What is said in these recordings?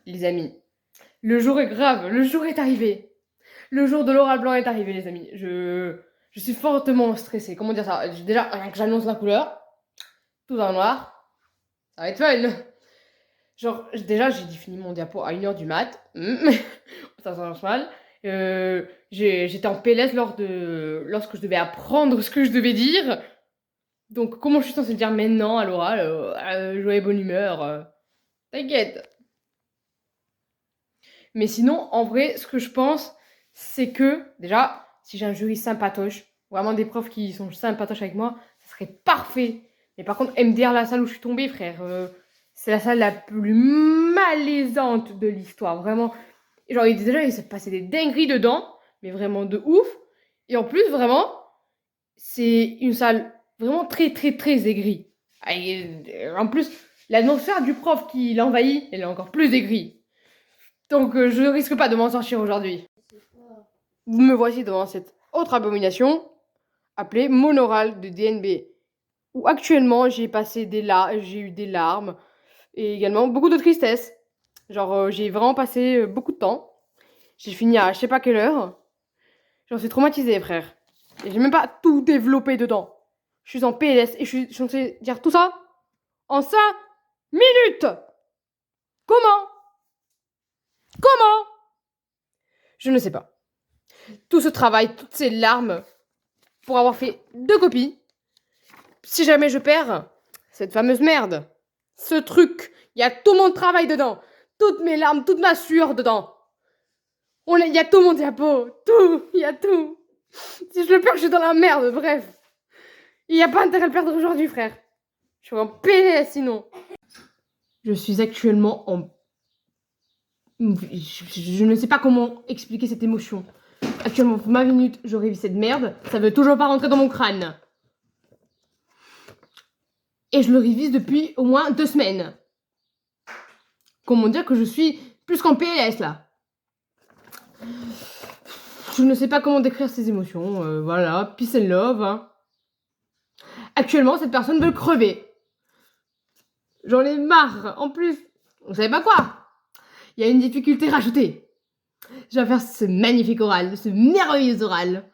les amis, le jour est grave, le jour est arrivé. Le jour de l'oral blanc est arrivé, les amis. Je suis fortement stressée. Comment dire ça? Déjà, rien que j'annonce la couleur, tout en noir, ça va être fun. Genre, déjà, j'ai fini mon diapo à 1h du mat. Ça marche mal. J'étais en PLS lorsque je devais apprendre ce que je devais dire. Donc, comment je suis censée dire maintenant à l'oral, joie et bonne humeur, t'inquiète. Mais sinon, en vrai, ce que je pense, c'est que, déjà, si j'ai un jury sympatoche, vraiment des profs qui sont sympatoches avec moi, ça serait parfait. Mais par contre, MDR, la salle où je suis tombée, frère, c'est la salle la plus malaisante de l'histoire, vraiment. Genre, déjà, il s'est passé des dingueries dedans, mais vraiment de ouf. Et en plus, vraiment, c'est une salle vraiment très, très, très aigrie. En plus, l'atmosphère du prof qui l'envahit, elle est encore plus aigrie. Donc, je ne risque pas de m'en sortir aujourd'hui. Vous me voici devant cette autre abomination, appelée monoral de DNB, où actuellement j'ai eu des larmes et également beaucoup de tristesse. Genre, j'ai vraiment passé beaucoup de temps. J'ai fini à je sais pas quelle heure. J'en suis traumatisée, frère. Et j'ai même pas tout développé dedans. Je suis en PLS et je suis censée dire tout ça en 5 minutes. Comment? Comment? Je ne sais pas. Tout ce travail, toutes ces larmes pour avoir fait 2 copies. Si jamais je perds cette fameuse merde, ce truc, il y a tout mon travail dedans, toutes mes larmes, toute ma sueur dedans. Il y a tout mon diapo, tout, il y a tout. Si je le perds, je suis dans la merde, bref. Il n'y a pas intérêt à le perdre aujourd'hui, frère. Je suis en PLS sinon. Je suis actuellement en... Je ne sais pas comment expliquer cette émotion. Actuellement, pour ma minute, je révise cette merde. Ça veut toujours pas rentrer dans mon crâne. Et je le révise depuis au moins 2 semaines. Comment dire que je suis plus qu'en PLS là. Je ne sais pas comment décrire ces émotions. Voilà, peace and love. Hein. Actuellement, cette personne veut crever. J'en ai marre. En plus, vous savez pas quoi? Il y a une difficulté rajoutée. Je vais faire ce magnifique oral, ce merveilleux oral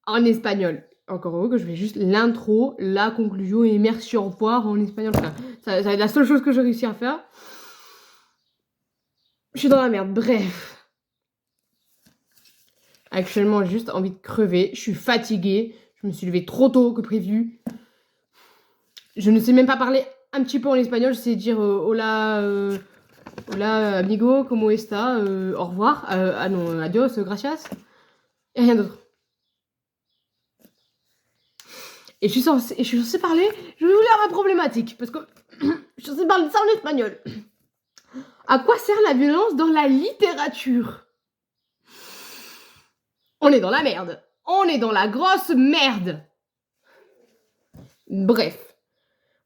en espagnol. Encore heureux que je fais juste l'intro, la conclusion et merci, au revoir en espagnol. Enfin, ça va être la seule chose que j'ai réussi à faire. Je suis dans la merde. Bref. Actuellement, j'ai juste envie de crever. Je suis fatiguée. Je me suis levée trop tôt que prévu. Je ne sais même pas parler un petit peu en espagnol. Je sais dire hola, hola amigo, como está, au revoir. Ah non, adios, gracias. Et rien d'autre. Et je suis censée parler. Je vais vous lire ma problématique. Parce que je suis censée parler de ça en espagnol. À quoi sert la violence dans la littérature? On est dans la merde. On est dans la grosse merde. Bref.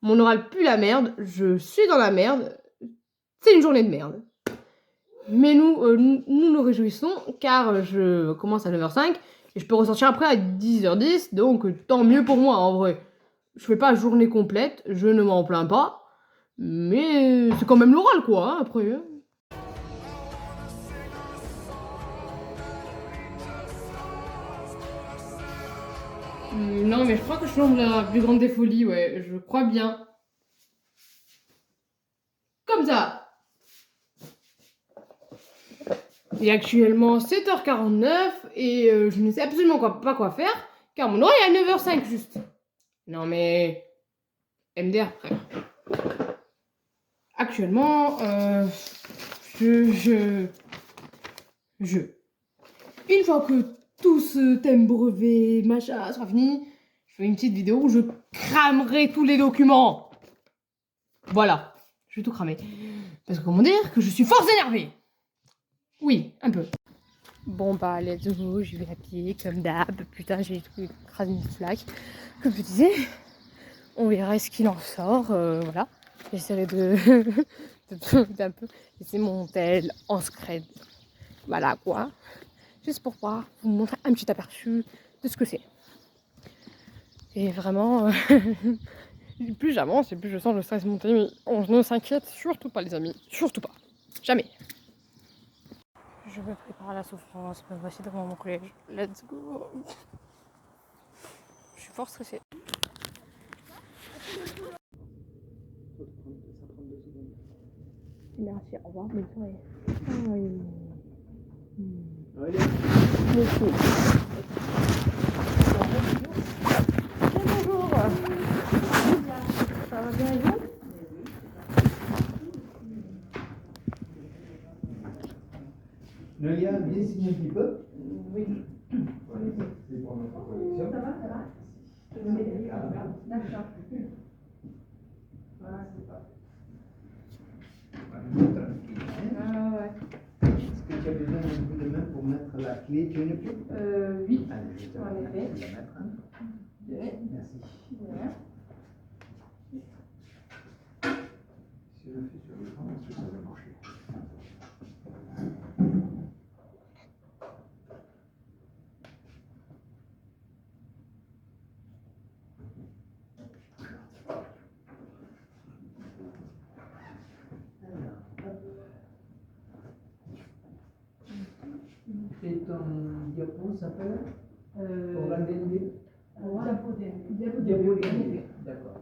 Mon oral pue la merde. Je suis dans la merde. C'est une journée de merde. Mais nous réjouissons car je commence à 9h05 et je peux ressortir après à 10h10. Donc tant mieux pour moi en vrai. Je fais pas journée complète. Je ne m'en plains pas. Mais c'est quand même l'oral quoi hein, après. Non, mais je crois que je suis dans la plus grande des folies, ouais, je crois bien. Comme ça. Il est actuellement 7h49 et je ne sais absolument pas quoi faire, car mon oreille est à 9h05 juste. Non mais... MDR, frère. Actuellement, je... Une fois que tout ce thème brevet, machin, sera fini, je ferai une petite vidéo où je cramerai tous les documents. Voilà, je vais tout cramer. Parce que comment dire que je suis fort énervée. Oui, un peu. Bon bah, let's go, je vais à pied, comme d'hab. Putain, j'ai écrasé une flaque. Comme je disais, on verra ce qu'il en sort, voilà. J'essaierai d'un peu laisser mon tel en scred. Voilà, quoi. Juste pour pouvoir vous montrer un petit aperçu de ce que c'est. Et vraiment, plus j'avance et plus je sens le stress monter, mais on ne s'inquiète surtout pas les amis, surtout pas. Jamais. Je me prépare à la souffrance, me voici devant mon collège. Let's go. Je suis fort stressée. Merci, au revoir, bonne soirée. Merci. Bonjour. Ça va bien et vous? Le gars, bien signé un petit peu. Oui. C'est pour notre collection. Ça va. D'accord. Voilà, c'est pas. Ah ouais. Est-ce que tu as besoin d'un coup de main pour mettre la clé? Tu as une clé? Oui. Allez, je te la En mettre. effet. Je vais la mettre. Merci. Voilà. Si je le fais sur l'écran, est-ce que ça va marcher? Et ton diapo s'appelle Orlandende? Diapodende. D'accord.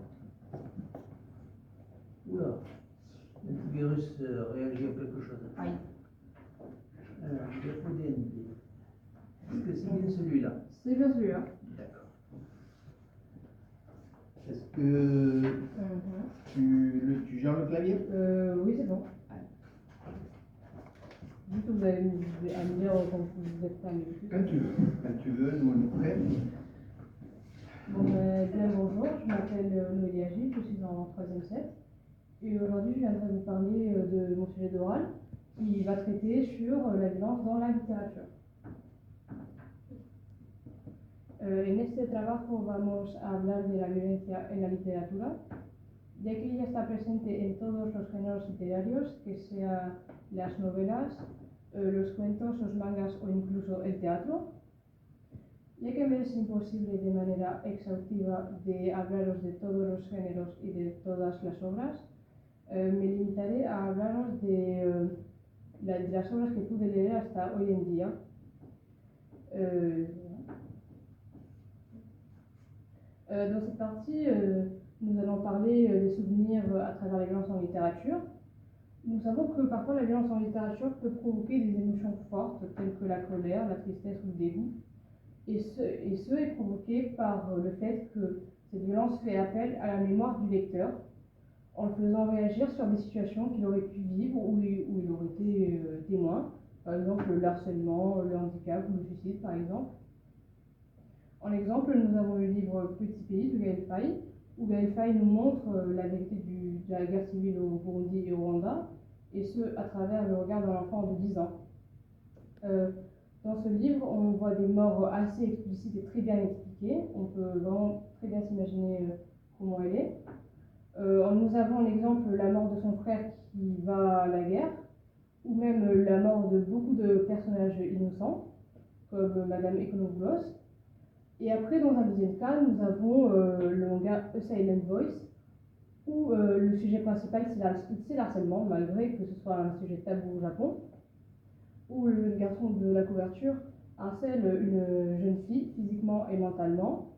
Oula, l'antivirus réagit à quelque chose. Aïe. Alors, Diapodende. Est-ce que c'est bien celui-là? C'est bien celui-là. D'accord. Est-ce que tu gères le clavier? Oui, c'est bon. Juste vous avez à me dire quand vous êtes prêt. Quand tu veux, nous on est prêts. Bon, bien bonjour, je m'appelle Noélie Agile, je suis en 3e set. Et aujourd'hui, je viendrai vous parler de mon sujet d'oral qui va traiter sur la violence dans la littérature. En este trabajo vamos a hablar de la violencia en la literatura, ya que ella está presente en todos los géneros literarios, que sea las novelas, los cuentos, los mangas o incluso el teatro. Ya que me es imposible de manera exhaustiva de hablaros de todos los géneros y de todas las obras, me limitaré a hablaros de las obras que pude leer hasta hoy en día. Dans cette partie, nous allons parler des souvenirs à travers la violence en littérature. Nous savons que parfois la violence en littérature peut provoquer des émotions fortes telles que la colère, la tristesse ou le dégoût. Et ce est provoqué par le fait que cette violence fait appel à la mémoire du lecteur en le faisant réagir sur des situations qu'il aurait pu vivre ou il aurait été témoin, par exemple le harcèlement, le handicap ou le suicide par exemple. En exemple, nous avons le livre Petit pays de Gaël Faye, où Gaël Faye nous montre la vérité de la guerre civile au Burundi et au Rwanda, et ce à travers le regard d'un enfant de 10 ans. Dans ce livre, on voit des morts assez explicites et très bien expliquées. On peut vraiment très bien s'imaginer comment elle est. Nous avons en exemple la mort de son frère qui va à la guerre, ou même la mort de beaucoup de personnages innocents, comme Madame Ekonoboulos. Et après, dans un deuxième cas, nous avons le manga A Silent Voice, où le sujet principal c'est l'harcèlement, malgré que ce soit un sujet tabou au Japon, où le jeune garçon de la couverture harcèle une jeune fille physiquement et mentalement.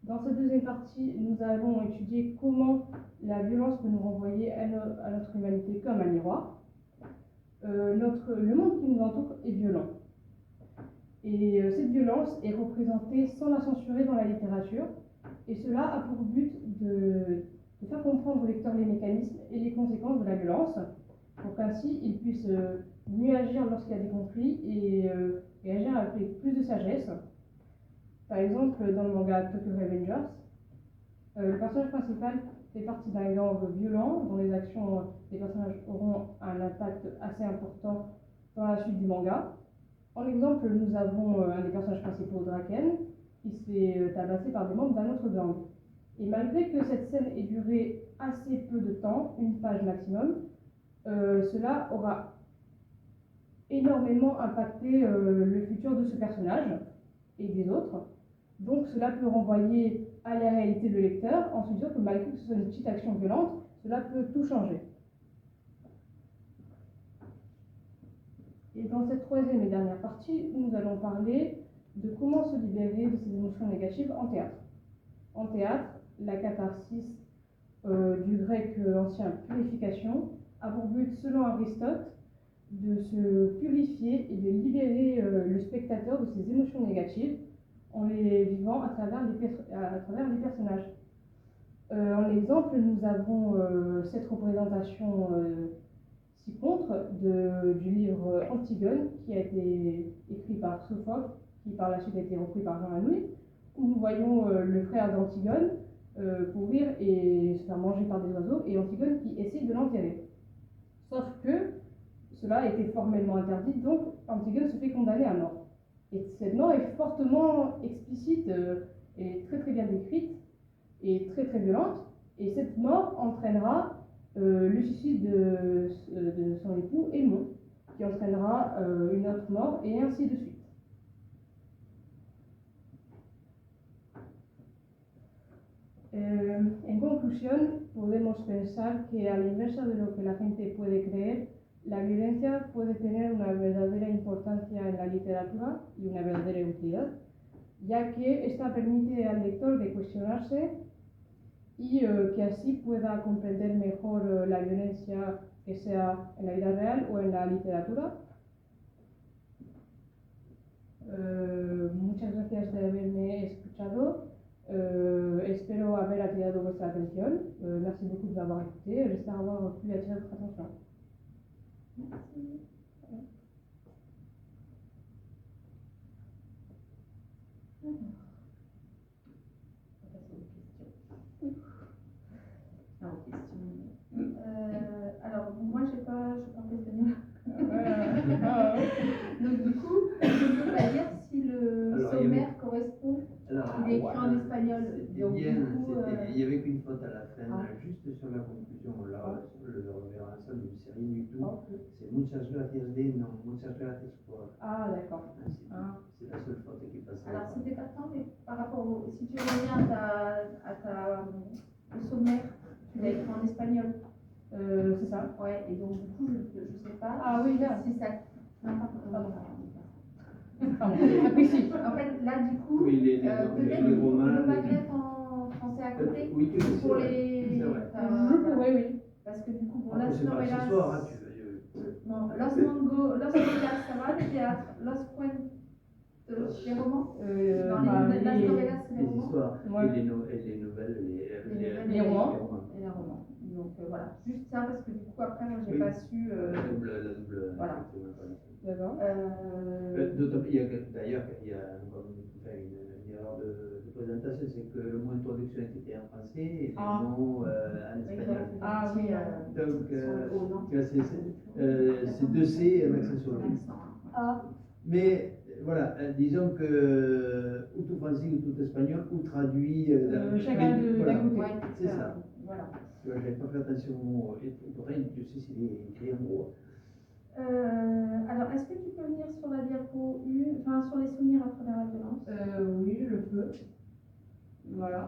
Dans cette deuxième partie, nous allons étudier comment la violence peut nous renvoyer à notre humanité comme un miroir. Le monde qui nous entoure est violent. Et cette violence est représentée sans la censurer dans la littérature, et cela a pour but de faire comprendre au lecteur les mécanismes et les conséquences de la violence, pour qu'ainsi il puisse mieux agir lorsqu'il y a des conflits et agir avec plus de sagesse. Par exemple, dans le manga Tokyo Revengers, le personnage principal fait partie d'un gang violent dont les actions des personnages auront un impact assez important dans la suite du manga. En exemple, nous avons un des personnages principaux, Draken, qui se fait tabasser par des membres d'un autre gang. Et malgré que cette scène ait duré assez peu de temps, une page maximum, cela aura énormément impacté le futur de ce personnage et des autres. Donc cela peut renvoyer à la réalité de lecteur en se disant que malgré que ce soit une petite action violente, cela peut tout changer. Et dans cette troisième et dernière partie, nous allons parler de comment se libérer de ces émotions négatives en théâtre. En théâtre, la catharsis, du grec ancien purification, a pour but, selon Aristote, de se purifier et de libérer le spectateur de ses émotions négatives en les vivant à travers les personnages. En exemple, nous avons cette représentation ci-contre du livre Antigone, qui a été écrit par Sophocle, qui par la suite a été repris par Jean Anouilh, où nous voyons le frère d'Antigone pourrir et se faire manger par des oiseaux, et Antigone qui essaye de l'enterrer. Sauf que cela a été formellement interdit, donc Antigone se fait condamner à mort. Et cette mort est fortement explicite et très très bien décrite et très très violente, et cette mort entraînera le suicide de son époux Aimon, qui entraînera une autre mort, et ainsi de suite. En conclusión, podemos pensar que a la inversa de lo que la gente puede creer, la violencia puede tener una verdadera importancia en la literatura y una verdadera utilidad, ya que esta permite al lector de cuestionarse y que así pueda comprender mejor la violencia, que sea en la vida real o en la literatura. Muchas gracias de haberme escuchado. Espero haber atirado vuestra atención. Merci beaucoup de m'avoir écouté. J'espère avoir pu attirer votre attention. Merci. Alors, moi, je parle espagnol. Donc, du coup, je ne peux pas dire si le sommaire correspond. Il est écrit en espagnol. Donc, bien, il n'y avait qu'une faute à la fin, juste sur la conclusion. Là, le reverra ensemble, c'est rien du tout. C'est muchas gracias de, non, muchas gracias por. Ah, d'accord. C'est la seule faute qui passe. Alors, c'était pas tant, mais par rapport au. Si tu reviens au sommaire, tu l'as écrit en espagnol. C'est ça. Ouais, et donc du coup, je sais pas. Ah oui, là. Si ça. Non, pardon. Apprécie. En fait, là, du coup, oui, peut-être on peut pas mettre en français à côté oui, pour les. Je pourrais, oui. Parce que du coup, bon, là, là, c'est pas ce soir, hein, bon, Los Novelas, ça va, le théâtre. Los Cuentos, les romans. Las Novelas, c'est les romans. Histoires, ouais. Et les nouvelles, les romans. Et les romans. Donc voilà, juste ça, parce que du coup, après, moi, j'ai pas su. La double. Voilà. D'accord. D'ailleurs, il y a une erreur de présentation, c'est que le mot introduction était en français et le mot en espagnol. Ah oui. Donc, c'est 2C et un accent sur le Ah. Mais voilà, disons que ou tout français ou tout espagnol, ou traduit. Chacun d'un côté. C'est ça. Voilà. Je n'avais pas fait attention au mot, et pourtant, je sais s'il est écrit en gros. Alors, est-ce que tu peux venir sur la diapo 1, enfin sur les souvenirs à travers la violence? Oui, je peux. Voilà.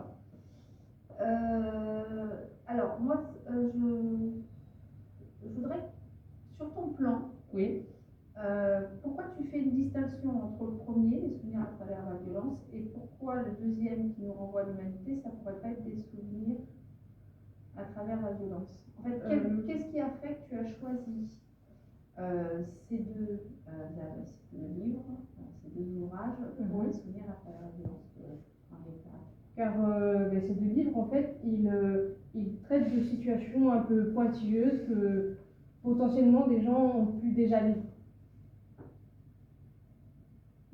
Alors, moi, je voudrais, sur ton plan, oui. Pourquoi tu fais une distinction entre le premier, les souvenirs à travers la violence, et pourquoi le deuxième qui nous renvoie à l'humanité, ça ne pourrait pas être des souvenirs à travers la violence? En fait, qu'est-ce qui a fait que tu as choisi ces deux livres, ces deux ouvrages pour les souvenirs à travers la violence Car ces deux livres, en fait, ils traitent de situations un peu pointilleuses que potentiellement des gens ont pu déjà vivre.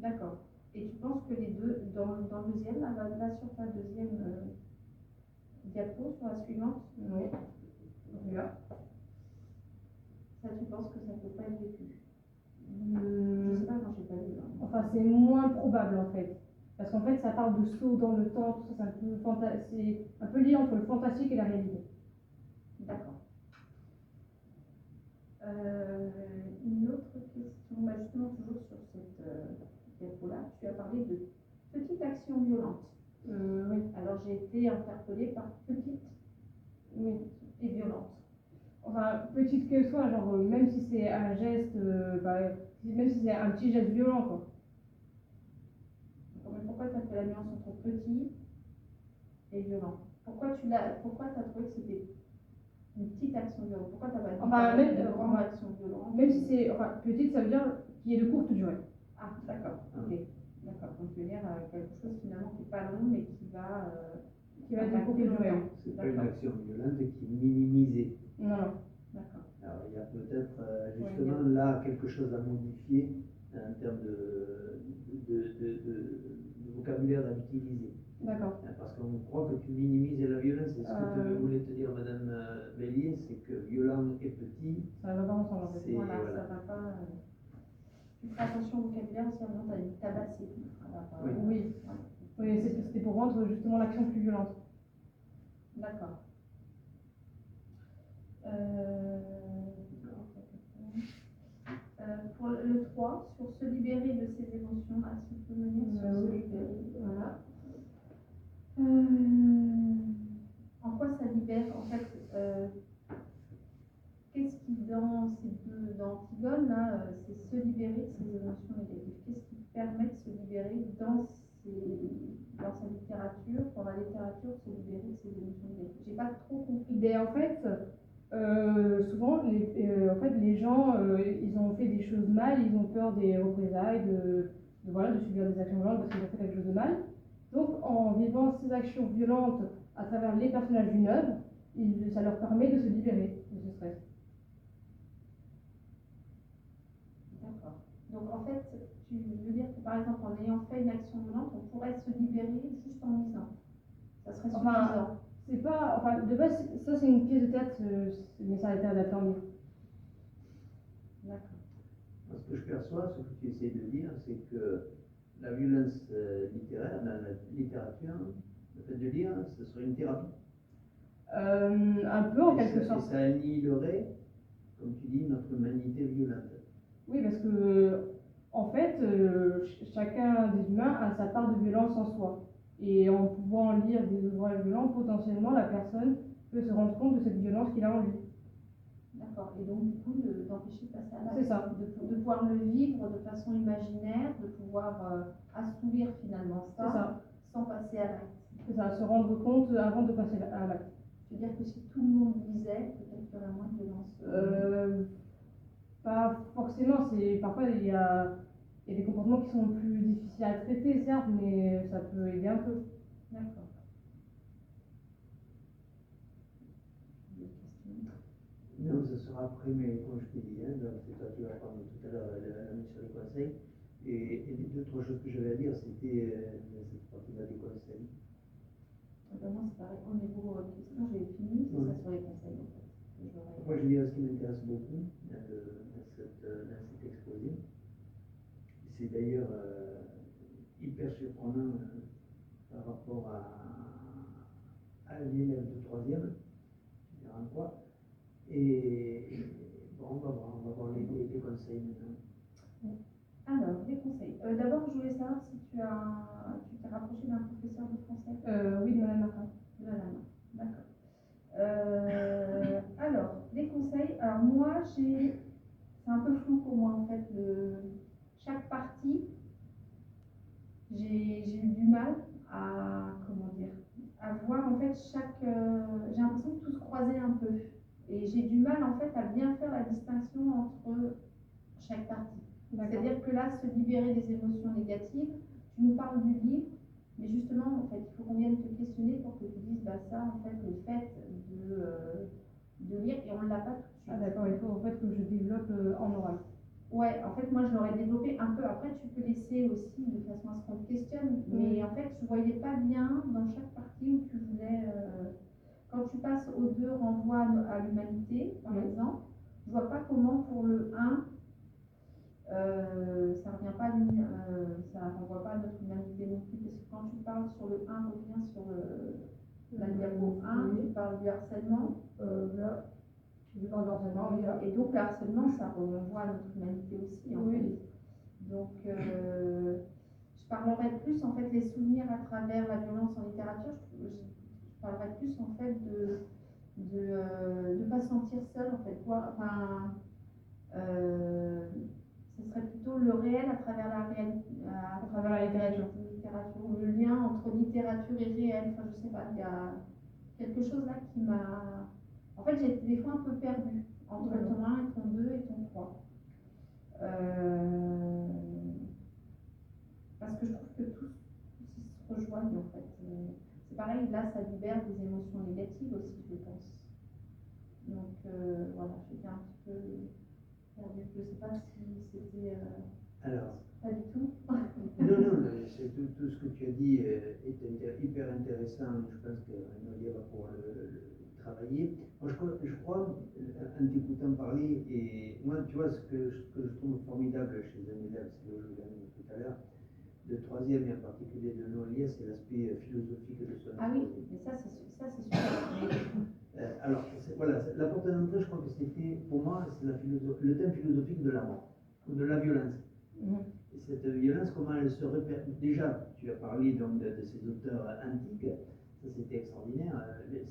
D'accord. Et tu penses que les deux, dans le deuxième, là sur ta deuxième diapo, sur la suivante, oui. Voilà. Ça, tu penses que ça ne peut pas être vécu? Je sais pas, quand j'ai pas lu. Enfin, c'est moins probable en fait. Parce qu'en fait, ça parle de saut dans le temps, tout ça, c'est un peu lié entre le fantastique et la réalité. D'accord. Une autre question, justement, toujours sur cette diapo-là, tu as parlé de petite action violente. Oui. Alors, j'ai été interpellée par petite et violente. Enfin, enfin, petite qu'elle soit, genre, même si c'est un geste, même si c'est un petit geste violent, quoi. Mais pourquoi tu as fait la nuance entre petit et violent? Pourquoi tu as trouvé que c'était une petite action violente? Pourquoi tu n'as pas dit Enfin, même, une grande action violente? Même si c'est, enfin, petite, ça veut dire qu'il est de courte durée. Ah, d'accord, ok. D'accord, donc tu veux dire quelque chose finalement qui n'est pas long, mais qui va être de courte durée. C'est pas une action violente qui est minimisée. Non, non. D'accord. Alors il y a peut-être justement là quelque chose à modifier en termes de vocabulaire à utiliser. D'accord. Parce qu'on croit que tu minimises la violence. C'est ce que voulait te dire Madame Bélier, c'est que violent et petit. Ça va pas ensemble en fait. Voilà, ça va pas. Tu feras attention au vocabulaire aussi, avant tu as dit tabasser. Oui. Oui, oui, c'était pour rendre justement l'action plus violente. D'accord. Pour le 3, sur se libérer de ses émotions, là, si tu peux me dire sur se libérer. Voilà. En quoi ça libère? En fait, qu'est-ce qui, dans ces deux, dans Antigone, là, c'est se libérer de ses émotions négatives? Qu'est-ce qui permet de se libérer dans sa littérature, pour la littérature, se libérer de ses émotions négatives? J'ai pas trop compris. En fait, souvent, les gens, ils ont fait des choses mal, ils ont peur des représailles, de subir des actions violentes parce qu'ils ont fait quelque chose de mal. Donc, en vivant ces actions violentes à travers les personnages d'une œuvre, ça leur permet de se libérer de ce stress. D'accord. Donc, en fait, tu veux dire que, par exemple, en ayant fait une action violente, on pourrait se libérer juste en lisant. Ça serait suffisant. C'est pas, enfin, de base, ça c'est une pièce de théâtre, mais ça a été adapté en livre. D'accord. Ce que je perçois, ce que tu essaies de dire, c'est que la violence littéraire, dans la littérature, le fait de lire, ce serait une thérapie. Un peu en quelque sorte. Et ça annihilerait, comme tu dis, notre humanité violente. Oui, parce que, en fait, chacun des humains a sa part de violence en soi. Et en pouvant lire des ouvrages violents, potentiellement, la personne peut se rendre compte de cette violence qu'il a en lui. D'accord. Et donc, du coup, d'empêcher de passer à l'acte. C'est ça. De pouvoir le vivre de façon imaginaire, de pouvoir assouvir finalement ça, sans passer à l'acte. C'est ça, se rendre compte avant de passer à l'acte. C'est-à-dire que si tout le monde lisait, peut-être qu'il y aurait moins de violence. Pas forcément. Parfois, il y a des comportements qui sont plus difficiles à traiter, certes, mais ça peut aider un peu. D'accord. Non, ce sera après, mais comme je t'ai dit, c'est toi qui vas prendre tout à l'heure la mise sur les conseils. Et les deux, trois choses que j'avais à dire, c'était cette partie-là des conseils. Moi, c'est pareil. Au niveau question, j'ai fini, c'est ça sur les conseils en fait. Moi, je dirais ce qui m'intéresse beaucoup dans cet exposé. C'est d'ailleurs hyper surprenant par rapport à l'élève de troisième, tu verras quoi. Et bon, on va voir les conseils maintenant. Alors, les conseils. D'abord, je voulais savoir si tu t'es rapproché d'un professeur de français. Oui, de Madame Martin. De Madame, d'accord. Alors, les conseils. Alors moi, c'est un peu flou pour moi en fait. Chaque partie, j'ai eu du mal à, comment dire, à voir en fait j'ai l'impression de tout se croiser un peu. Et j'ai du mal en fait à bien faire la distinction entre chaque partie. C'est-à-dire que là, se libérer des émotions négatives, tu nous parles du livre, mais justement, en fait, il faut qu'on vienne te questionner pour que tu dises, bah ça, en fait, le fait de lire, et on ne l'a pas tout de suite. Ah d'accord, il faut en fait que je développe en oral. Ouais, en fait, moi, je l'aurais développé un peu. Après, tu peux laisser aussi de façon à ce qu'on te questionne, mais en fait, je ne voyais pas bien dans chaque partie où tu voulais... Quand tu passes au 2, renvoi à l'humanité, par exemple, je vois pas comment pour le 1, ça revient pas ça renvoie pas à notre humanité non plus, parce que quand tu parles sur le 1, reviens sur la diapo 1, tu parles du harcèlement. Là, je parle du harcèlement, oui. Et donc le harcèlement, ça renvoie à notre humanité aussi, en fait. Donc, je parlerai plus, en fait, les souvenirs à travers la violence en littérature. Je parlerai plus, en fait, de pas sentir sentir seul en fait. Ce serait plutôt le réel à travers la réalité, à travers la littérature, ou le lien entre littérature et réel. Enfin, je sais pas, il y a quelque chose là qui m'a. En fait, j'ai été des fois un peu perdue entre ton 1 et ton 2 et ton 3. Parce que je trouve que tous se rejoignent en fait. C'est pareil, là, ça libère des émotions négatives aussi, je pense. Donc voilà, j'étais un petit peu perdue. Je ne sais pas si c'était. Alors, pas du tout. non, tout ce que tu as dit est hyper intéressant. Je pense que Noélia va pouvoir le travailler. Moi, je crois, en t'écoutant parler, et moi, tu vois, ce que je trouve formidable chez un élève, c'est que je l'ai dit tout à l'heure, de troisième et en particulier de Noélia, c'est l'aspect philosophique de son Ah oui, mais ça c'est super. Alors, voilà, la porte d'entrée, je crois que c'était, pour moi, c'est le thème philosophique de la mort, ou de la violence. Et cette violence, comment elle se répère. Déjà, tu as parlé donc de ces auteurs antiques, ça c'était extraordinaire.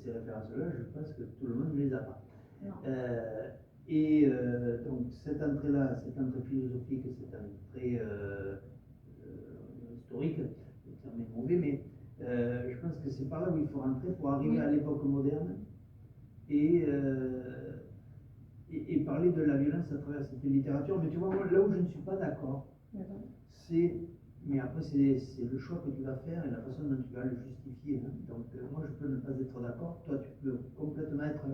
Ces références-là, je pense que tout le monde ne les a pas. Donc cette entrée-là, cette entrée philosophique, cette entrée historique, le terme est mauvais, mais je pense que c'est par là où il faut rentrer pour arriver à l'époque moderne et parler de la violence à travers cette littérature. Mais tu vois, moi, là où je ne suis pas d'accord, mais après c'est le choix que tu vas faire et la façon dont tu vas le justifier. Hein. Donc moi je peux ne pas être d'accord, toi tu peux complètement être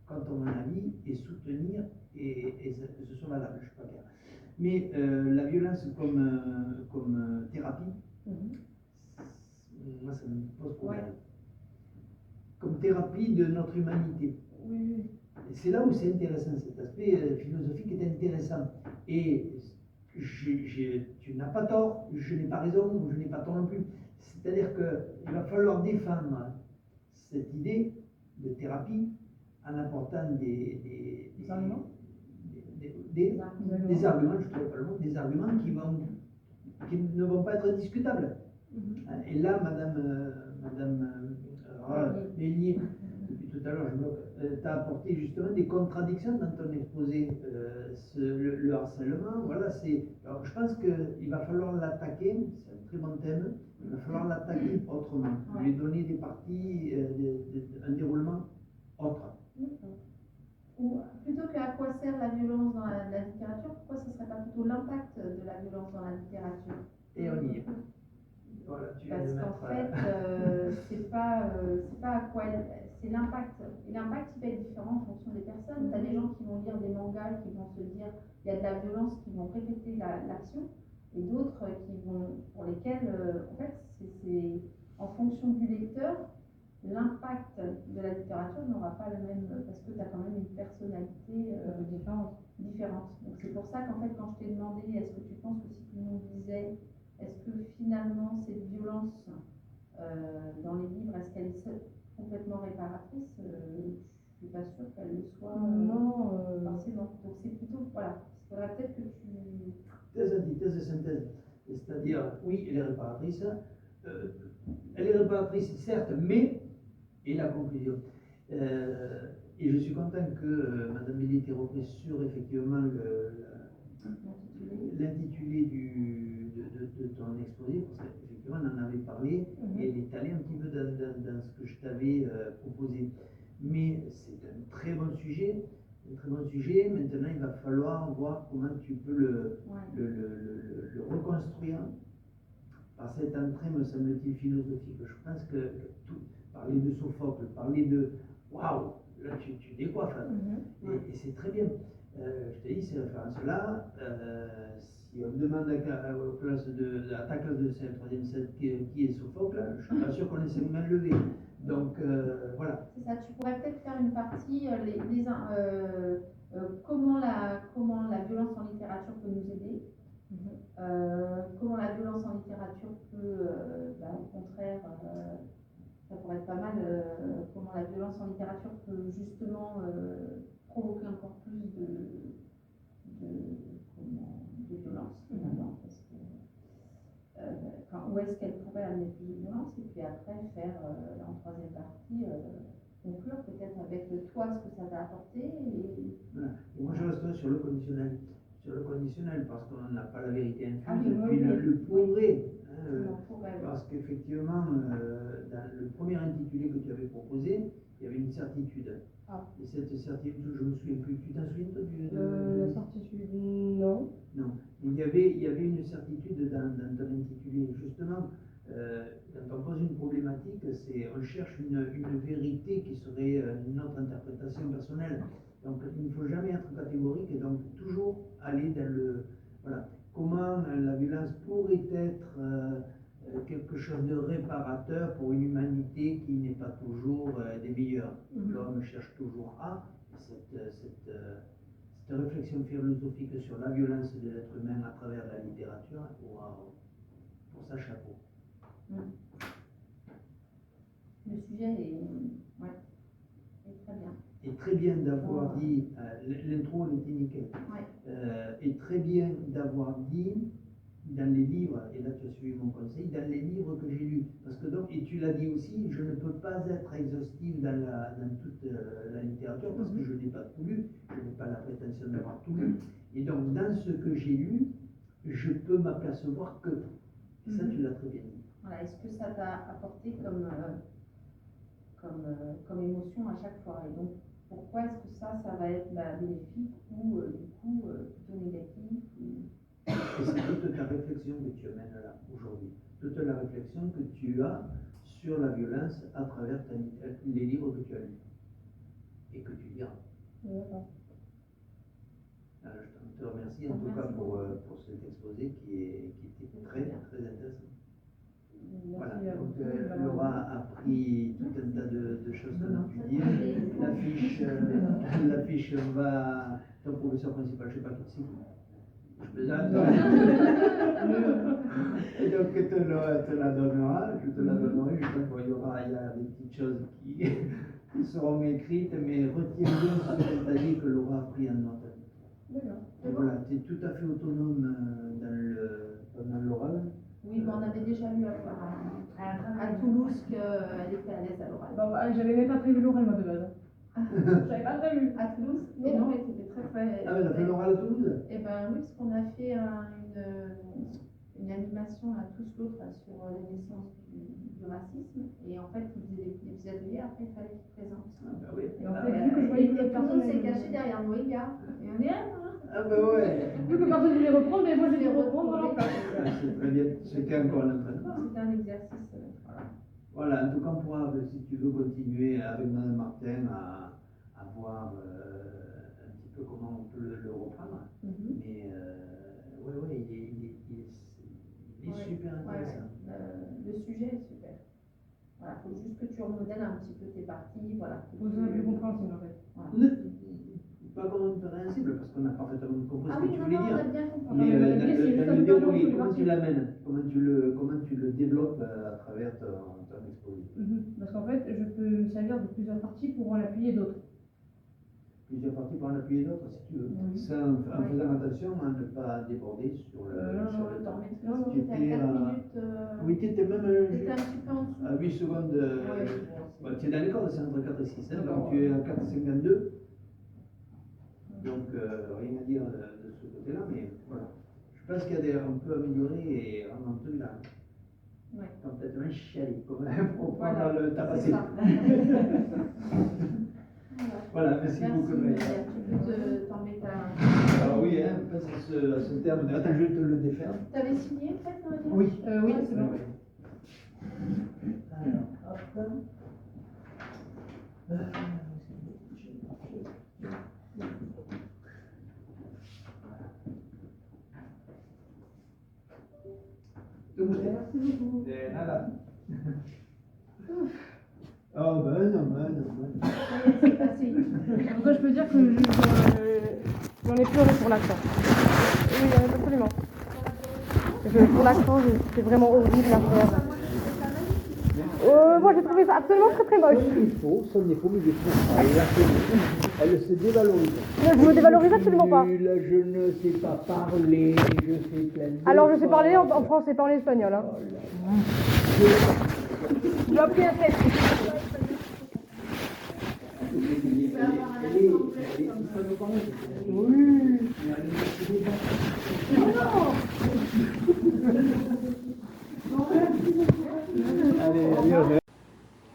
contre mon avis et soutenir et ce soit valable, je ne suis pas clair. Mais la violence comme thérapie, moi ça me pose problème. Comme thérapie de notre humanité. Et c'est là où c'est intéressant, cet aspect philosophique est intéressant. Et tu n'as pas tort, je n'ai pas raison, ou je n'ai pas tort non plus. C'est-à-dire qu'il va falloir défendre cette idée de thérapie en apportant des arguments, je trouve pas le mot, des arguments qui ne vont pas être discutables. Et là, Madame Bélier, depuis tout à l'heure, tu as apporté justement des contradictions dans ton exposé. Le harcèlement, voilà, alors je pense qu'il va falloir l'attaquer, c'est un très bon thème, il va falloir l'attaquer autrement, lui donner des parties, un déroulement autre. Ou plutôt qu'à quoi sert la violence dans la littérature, pourquoi ce ne serait pas plutôt l'impact de la violence dans la littérature? Et on y est. Voilà, parce qu'en fait, c'est pas à quoi c'est l'impact. Et l'impact, il peut être différent en fonction des personnes. Tu as des gens qui vont lire des mangas, qui vont se dire il y a de la violence, qui vont répéter l'action, et d'autres pour lesquels, en fait, c'est en fonction du lecteur, l'impact de la littérature n'aura pas le même, parce que tu as quand même une personnalité différente. Donc c'est pour ça qu'en fait, quand je t'ai demandé, est-ce que tu penses que si tout le monde lisait, est-ce que finalement cette violence dans les livres, est-ce qu'elle est complètement réparatrice? Je ne suis pas sûre qu'elle le soit forcément. Donc c'est plutôt, voilà, il faudrait peut-être que tu... Thèse, antithèse et synthèse. C'est-à-dire, oui, elle est réparatrice. Elle est réparatrice, certes, mais, et la conclusion. Et je suis content que Madame Bélier ait repris sur effectivement l'intitulé de ton exposé, parce qu'effectivement on en avait parlé, et elle est allée un petit peu dans ce que je t'avais proposé. Mais c'est un très bon sujet. Maintenant il va falloir voir comment tu peux le reconstruire par cette entrée, me semble-t-il, philosophique. Je pense que parler de Sophocle, parler de waouh, là tu décoiffes, et c'est très bien. Je te dis, ces références-là, si on demande à ta classe de troisième set qui est Sophocle, je suis pas sûr qu'on ait 5 mains levées. Donc voilà. C'est ça, tu pourrais peut-être faire une partie, comment la violence en littérature peut nous aider. Comment la violence en littérature peut, au contraire, ça pourrait être pas mal, comment la violence en littérature peut justement provoquer encore plus de violence finalement, parce que où est-ce qu'elle pourrait amener plus de violence, et puis après faire en troisième partie conclure peut-être avec toi ce que ça t'a apporté, sur le conditionnel. Sur le conditionnel, parce qu'on n'a pas la vérité infuse, Ah oui, et puis oui, le pourrait. Non, faut pas- Parce qu'effectivement, dans le premier intitulé que tu avais proposé, il y avait une certitude. Ah. Et cette certitude, je ne me souviens plus. Tu t'en souviens toi La certitude, non. Non. Il y avait une certitude dans ton intitulé. Justement, quand on pose une problématique, on cherche une vérité qui serait notre interprétation personnelle. Donc il ne faut jamais être catégorique et donc toujours aller dans le... Voilà. Comment la violence pourrait être quelque chose de réparateur pour une humanité qui n'est pas toujours des meilleures. L'homme cherche toujours à cette réflexion philosophique sur la violence de l'être humain à travers la littérature pour sa chapeau. Le sujet est très bien. Et très bien d'avoir dit, l'intro elle était nickel, et très bien d'avoir dit dans les livres, et là tu as suivi mon conseil, dans les livres que j'ai lus, parce que donc, et tu l'as dit aussi, je ne peux pas être exhaustif dans toute la littérature, parce que je n'ai pas tout lu, je n'ai pas la prétention d'avoir tout lu, et donc dans ce que j'ai lu, je peux m'apercevoir que, ça tu l'as très bien dit. Voilà, est-ce que ça t'a apporté comme émotion à chaque fois? Et donc, pourquoi est-ce que ça va être bénéfique ou du coup plutôt négatif Et c'est toute ta réflexion que tu amènes là aujourd'hui, toute la réflexion que tu as sur la violence à travers les livres que tu as lus et que tu liras. Je te remercie en tout cas pour cet exposé qui était très très intéressant. Voilà, donc Laura a pris tout un tas de choses qu'on a pu dire. L'affiche va. Ton professeur principal, je ne sais pas qui c'est. Je plaisante. Et donc je te la donnerai. Je pense qu'il y a des petites choses qui seront écrites, mais retiens bien ce que tu as dit que Laura a pris en note. D'accord. Voilà, tu es tout à fait autonome dans l'oral. Oui, mais on avait déjà lu à Toulouse qu'elle était à l'aise à l'oral. Bon, j'avais même pas prévu l'oral, moi, de base. J'avais pas prévu. À Toulouse? Et non, elle était très très... Ah, elle a fait l'oral à Toulouse? Eh ben oui, parce qu'on a fait une animation à tous l'autre sur les naissances du racisme. Et en fait, ils faisaient des petits ateliers, après il fallait qu'ils présentent. Ah bah oui. Et en fait, vu que je voyais que tout le monde personne s'est caché derrière nos gars. Et on est là, hein. Ah bah ouais. Vu que personne voulait reprendre, mais moi je vais reprendre à leur place. C'est très bien, c'était encore un entraînement. C'était un exercice. Voilà, en tout cas, on pourra, si tu veux, continuer avec Mme Martin à voir un petit peu comment on peut le reprendre. Mais ouais, il est super intéressant. Le sujet est super. Voilà, il faut juste que tu remodèles un petit peu tes parties. Voilà. Vous en avez plus compréhensible en fait. Voilà. Pas compréhensible, parce qu'on a parfaitement compris Ah ce que oui, tu non, voulais non, on dire. a bien compris. Mais dans le déroulé, comment parties. tu l'amènes, comment tu le développes à travers ton exposé. Parce qu'en fait, je peux me servir de plusieurs parties pour en appuyer d'autres. Plusieurs parties pour en appuyer d'autres, si tu veux. Oui. Ça, en faisant attention à ne pas déborder sur le temps. temps. Non, Tu j'étais à étais 4 à... minutes. Oui, tu étais même J'étais un petit peu en dessous. à 8 secondes. Ouais. Tu es dans les cordes, c'est entre 4 et 6. Hein, donc D'accord. tu es à 4,52. Donc rien à dire de ce côté-là, mais voilà. Je pense qu'on peut améliorer et on peut là. Ouais. Complètement chialé, pour prendre Voilà, le c'est tabasser. ça. Voilà, merci beaucoup. Merci, tu peux t'embêter à... Alors oui, hein, on passe à ce terme. Attends, je vais te le défaire. T'avais signé en fait, Nadia? Oui. Oui, c'est bon. Alors, hop. Merci beaucoup. De nada. Oh, ben non. C'est passé. En tout cas, je peux dire que j'en ai pleuré pour l'accent. Oui, absolument. Pour l'accent, c'était vraiment horrible à faire. Moi, j'ai trouvé ça absolument très très moche. Son défaut, mais elle se dévalorise. Je me dévalorise absolument pas. Je ne sais pas parler, je sais plein de Alors, je sais parler en français, pas en espagnol. Hein. J'ai appris un test. Elle peut avoir un est accent anglais il comme, faut le connaître. Oui. Mais elle est des bases. Allez, allez, on est.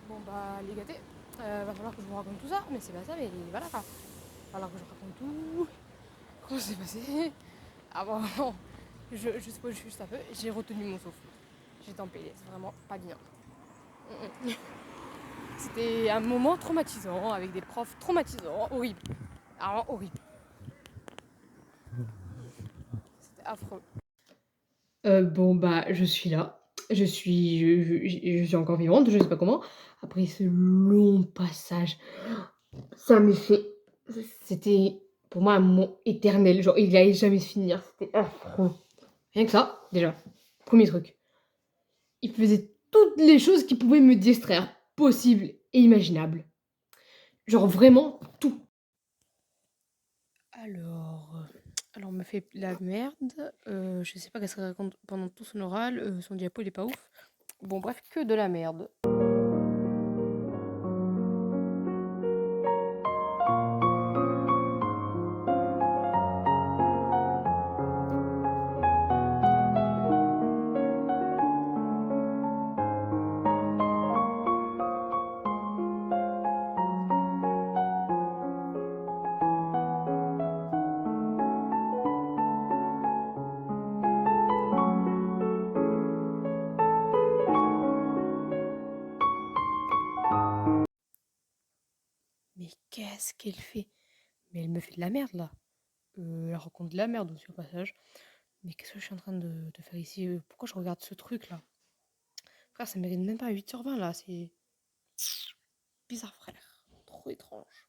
Bon bah les gâtés, va falloir que je vous raconte tout ça, mais c'est pas ça, mais voilà quoi. Va falloir que je raconte tout, comment c'est passé. Ah bon, je spoil juste un peu, j'ai retenu mon souffle. J'étais en PLS, vraiment pas bien. C'était un moment traumatisant, avec des profs traumatisants, horrible. Vraiment horrible. C'était affreux. Bon bah je suis là. Je suis encore vivante, je sais pas comment. Après ce long passage, ça me fait. C'était pour moi un moment éternel. Genre il allait jamais se finir. C'était affreux. Rien que ça, déjà. Premier truc. Il faisait toutes les choses qui pouvaient me distraire, possibles et imaginables. Genre vraiment tout. Alors, on me fait la merde. Je sais pas qu'est-ce qu'elle raconte pendant tout son oral. Son diapo, il est pas ouf. Bon, bref, que de la merde. Mais qu'est-ce qu'elle fait? Mais elle me fait de la merde là. Elle raconte de la merde aussi au passage. Mais qu'est-ce que je suis en train de faire ici? Pourquoi je regarde ce truc là? Frère, ça mérite même pas 8 sur 20 là. C'est bizarre, frère. Trop étrange.